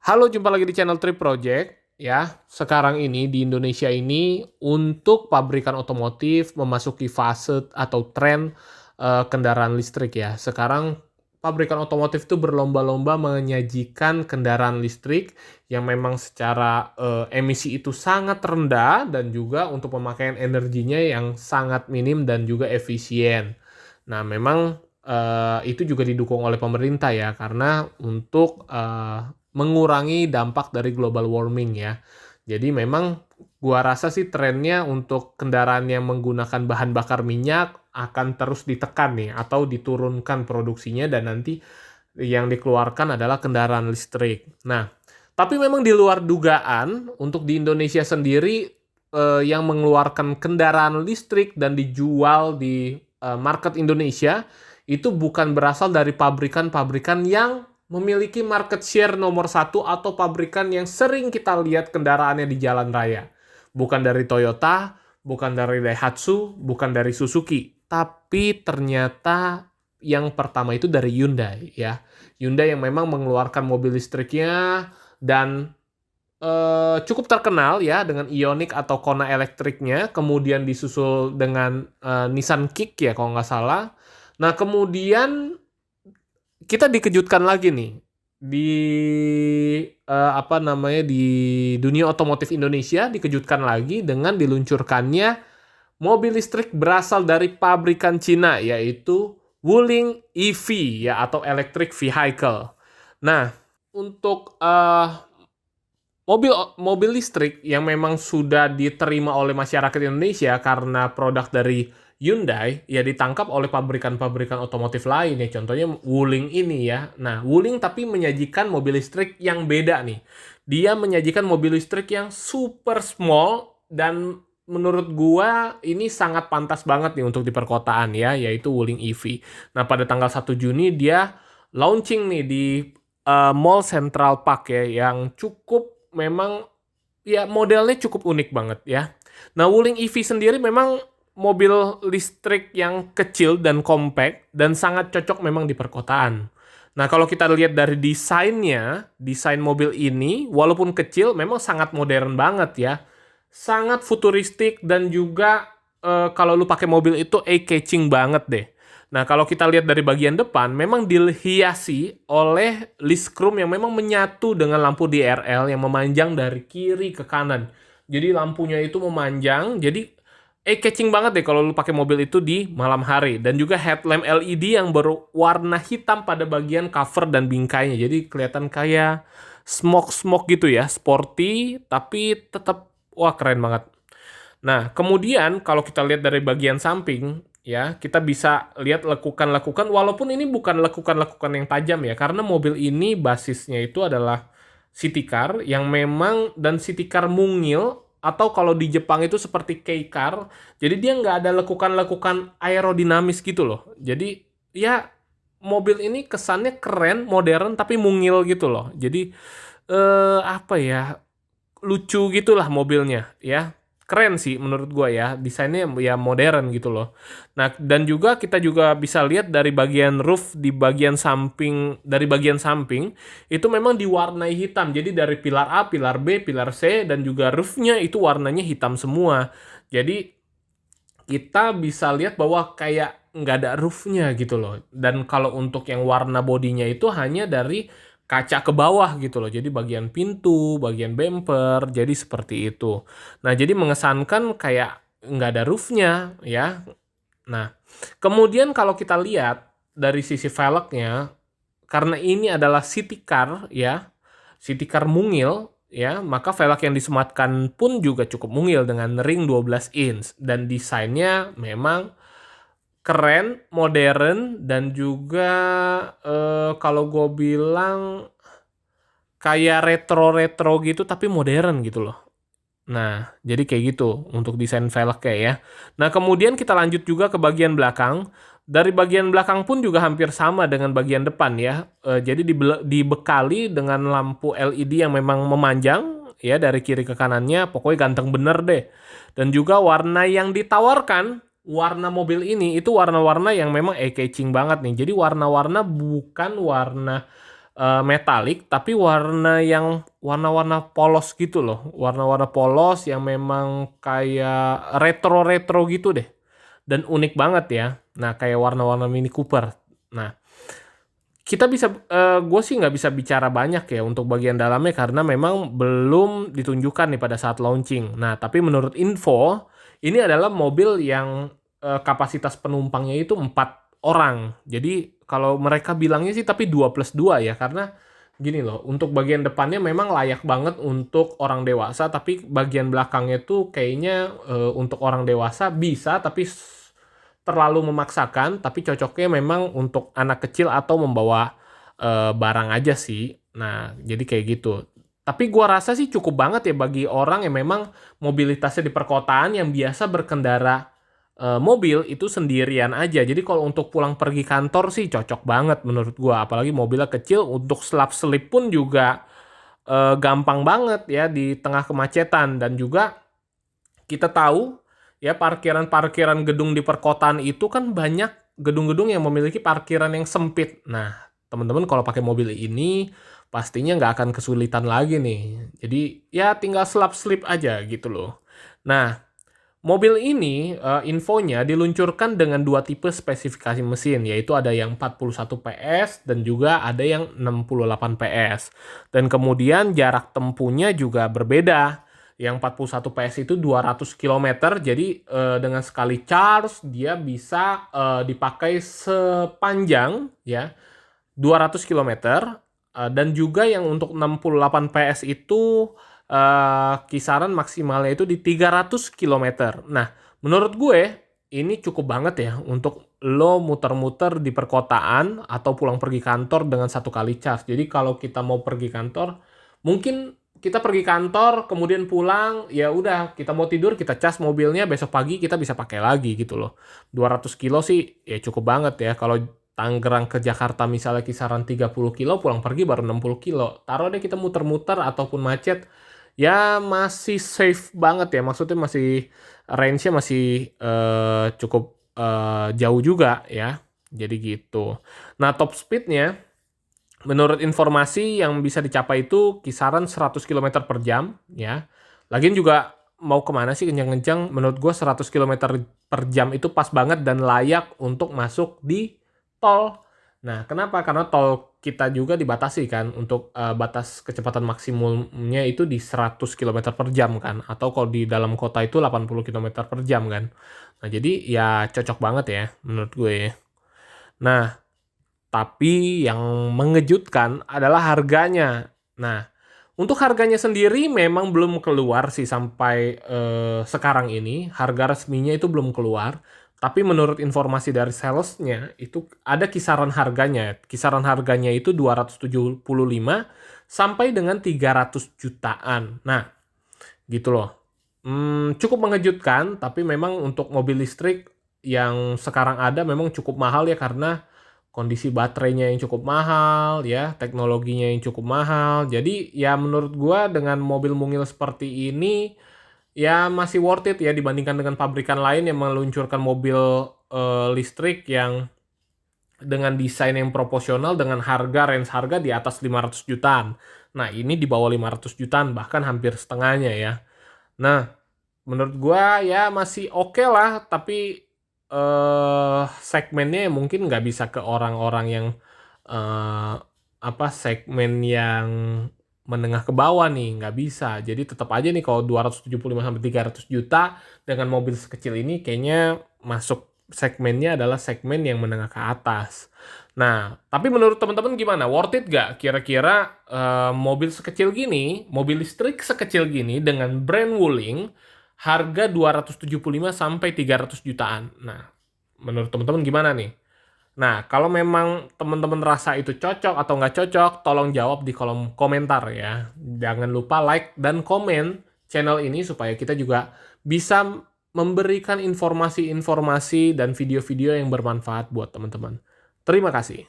Halo, jumpa lagi di channel Trip Project. Ya, sekarang ini di Indonesia ini untuk pabrikan otomotif memasuki fase atau tren kendaraan listrik ya. Sekarang pabrikan otomotif itu berlomba-lomba menyajikan kendaraan listrik yang memang secara emisi itu sangat rendah dan juga untuk pemakaian energinya yang sangat minim dan juga efisien. Nah, memang itu juga didukung oleh pemerintah ya, karena untuk mengurangi dampak dari global warming ya. Jadi memang gua rasa sih trennya untuk kendaraan yang menggunakan bahan bakar minyak akan terus ditekan nih atau diturunkan produksinya dan nanti yang dikeluarkan adalah kendaraan listrik. Nah, tapi memang di luar dugaan untuk di Indonesia sendiri yang mengeluarkan kendaraan listrik dan dijual di market Indonesia itu bukan berasal dari pabrikan-pabrikan yang memiliki market share nomor satu atau pabrikan yang sering kita lihat kendaraannya di jalan raya. Bukan dari Toyota, bukan dari Daihatsu, bukan dari Suzuki. Tapi ternyata yang pertama itu dari Hyundai ya. Hyundai yang memang mengeluarkan mobil listriknya dan cukup terkenal ya dengan Ioniq atau Kona elektriknya. Kemudian disusul dengan Nissan Kick ya kalau nggak salah. Nah kemudian kita dikejutkan lagi nih di apa namanya di dunia otomotif Indonesia dikejutkan lagi dengan diluncurkannya mobil listrik berasal dari pabrikan Cina yaitu Wuling EV ya atau electric vehicle. Nah, untuk mobil mobil listrik yang memang sudah diterima oleh masyarakat Indonesia karena produk dari Hyundai ya ditangkap oleh pabrikan-pabrikan otomotif lain ya contohnya Wuling ini ya. Nah, Wuling tapi menyajikan mobil listrik yang beda nih. Dia menyajikan mobil listrik yang super small dan menurut gua ini sangat pantas banget nih untuk di perkotaan ya yaitu Wuling EV. Nah, pada tanggal 1 Juni dia launching nih di Mall Central Park ya yang cukup memang ya modelnya cukup unik banget ya. Nah, Wuling EV sendiri memang mobil listrik yang kecil dan compact dan sangat cocok memang di perkotaan. Nah, kalau kita lihat dari desainnya, desain mobil ini walaupun kecil memang sangat modern banget ya. Sangat futuristik dan juga kalau lu pakai mobil itu eye-catching banget deh. Nah, kalau kita lihat dari bagian depan, memang dihiasi oleh list chrome yang memang menyatu dengan lampu DRL yang memanjang dari kiri ke kanan. Jadi lampunya itu memanjang, jadi eye-catching banget deh kalau lu pakai mobil itu di malam hari. Dan juga headlamp LED yang berwarna hitam pada bagian cover dan bingkainya. Jadi kelihatan kayak smoke-smoke gitu ya, sporty, tapi tetap, wah keren banget. Nah, kemudian kalau kita lihat dari bagian samping, ya, kita bisa lihat lekukan-lekukan, walaupun ini bukan lekukan-lekukan yang tajam ya, karena mobil ini basisnya itu adalah city car yang memang, dan city car mungil, atau kalau di Jepang itu seperti kei car, jadi dia nggak ada lekukan-lekukan aerodinamis gitu loh. Jadi, ya, mobil ini kesannya keren, modern, tapi mungil gitu loh. Jadi, apa ya, lucu gitulah mobilnya ya. Keren sih menurut gua ya, desainnya ya modern gitu loh. Nah, dan juga kita juga bisa lihat dari bagian roof di bagian samping, dari bagian samping itu memang diwarnai hitam. Jadi dari pilar A, pilar B, pilar C dan juga roofnya itu warnanya hitam semua. Jadi kita bisa lihat bahwa kayak nggak ada roofnya gitu loh. Dan kalau untuk yang warna bodinya itu hanya dari kaca ke bawah gitu loh. Jadi bagian pintu, bagian bumper, jadi seperti itu. Nah, jadi mengesankan kayak nggak ada roofnya ya. Nah, kemudian kalau kita lihat dari sisi velgnya, karena ini adalah city car ya, city car mungil ya, maka velg yang disematkan pun juga cukup mungil dengan ring 12 inch dan desainnya memang keren, modern dan juga kalau gue bilang kayak retro-retro gitu tapi modern gitu loh. Nah, jadi kayak gitu untuk desain velg kayak ya. Nah, kemudian kita lanjut juga ke bagian belakang. Dari bagian belakang pun juga hampir sama dengan bagian depan ya. Jadi dibekali dengan lampu LED yang memang memanjang ya dari kiri ke kanannya. Pokoknya ganteng bener deh. Dan juga warna yang ditawarkan, warna mobil ini itu warna-warna yang memang eye-catching banget nih. Jadi warna-warna bukan warna metalik tapi warna-warna polos gitu loh, warna-warna polos yang memang kayak retro-retro gitu deh, dan unik banget ya. Nah, kayak warna-warna Mini Cooper. Nah, gue sih nggak bisa bicara banyak ya untuk bagian dalamnya karena memang belum ditunjukkan nih pada saat launching. Nah, tapi menurut info, ini adalah mobil yang kapasitas penumpangnya itu 4 orang. Jadi kalau mereka bilangnya sih tapi 2+2 ya, karena gini loh, untuk bagian depannya memang layak banget untuk orang dewasa, tapi bagian belakangnya tuh kayaknya untuk orang dewasa bisa, tapi terlalu memaksakan, tapi cocoknya memang untuk anak kecil atau membawa barang aja sih. Nah, jadi kayak gitu. Tapi gua rasa sih cukup banget ya bagi orang yang memang mobilitasnya di perkotaan yang biasa berkendara mobil itu sendirian aja. Jadi kalau untuk pulang pergi kantor sih cocok banget menurut gua. Apalagi mobilnya kecil, untuk selap-selip pun juga gampang banget ya di tengah kemacetan. Dan juga kita tahu ya, parkiran-parkiran gedung di perkotaan itu kan banyak gedung-gedung yang memiliki parkiran yang sempit. Nah, teman-teman kalau pakai mobil ini pastinya nggak akan kesulitan lagi nih. Jadi ya tinggal selap-selip aja gitu loh. Nah, mobil ini infonya diluncurkan dengan 2 tipe spesifikasi mesin, yaitu ada yang 41 PS dan juga ada yang 68 PS. Dan kemudian jarak tempuhnya juga berbeda. Yang 41 PS itu 200 km, jadi dengan sekali charge dia bisa dipakai sepanjang ya 200 km. Dan juga yang untuk 68 PS itu kisaran maksimalnya itu di 300 km. Nah, menurut gue ini cukup banget ya untuk lo muter-muter di perkotaan atau pulang pergi kantor dengan 1 kali charge. Jadi kalau kita mau pergi kantor, mungkin kita pergi kantor kemudian pulang, ya udah kita mau tidur kita cas mobilnya, besok pagi kita bisa pakai lagi gitu loh. 200 kilo sih ya cukup banget ya. Kalau Tangerang ke Jakarta misalnya kisaran 30 kilo, pulang pergi baru 60 kilo. Taruh deh kita muter-muter ataupun macet, ya masih safe banget ya. Maksudnya masih range-nya masih cukup jauh juga ya. Jadi gitu. Nah, top speed-nya menurut informasi yang bisa dicapai itu kisaran 100 km per jam ya. Lagian juga mau kemana sih kencang-kencang, menurut gue 100 km per jam itu pas banget dan layak untuk masuk di tol. Nah, kenapa? Karena tol kita juga dibatasi kan untuk batas kecepatan maksimumnya itu di 100 km per jam kan. Atau kalau di dalam kota itu 80 km per jam kan. Nah, jadi ya cocok banget ya menurut gue ya. Nah, tapi yang mengejutkan adalah harganya. Nah, untuk harganya sendiri memang belum keluar sih sampai sekarang ini. Harga resminya itu belum keluar. Tapi menurut informasi dari salesnya itu ada kisaran harganya. Kisaran harganya itu 275 sampai dengan 300 jutaan. Nah, gitu loh. Cukup mengejutkan, tapi memang untuk mobil listrik yang sekarang ada memang cukup mahal ya, karena kondisi baterainya yang cukup mahal ya, teknologinya yang cukup mahal. Jadi ya menurut gua dengan mobil mungil seperti ini ya masih worth it ya dibandingkan dengan pabrikan lain yang meluncurkan mobil listrik yang dengan desain yang proporsional dengan range harga di atas 500 jutaan. Nah, ini di bawah 500 jutaan, bahkan hampir setengahnya ya. Nah, menurut gua ya masih oke lah, tapi segmennya mungkin nggak bisa ke orang-orang yang segmen yang menengah ke bawah nih, nggak bisa. Jadi tetap aja nih kalau 275 sampai 300 juta dengan mobil sekecil ini kayaknya masuk segmennya adalah segmen yang menengah ke atas. Nah, tapi menurut teman-teman gimana? Worth it nggak kira-kira mobil sekecil gini, mobil listrik sekecil gini dengan brand Wuling, harga 275 sampai 300 jutaan. Nah, menurut teman-teman gimana nih? Nah, kalau memang teman-teman rasa itu cocok atau nggak cocok, tolong jawab di kolom komentar ya. Jangan lupa like dan komen channel ini supaya kita juga bisa memberikan informasi-informasi dan video-video yang bermanfaat buat teman-teman. Terima kasih.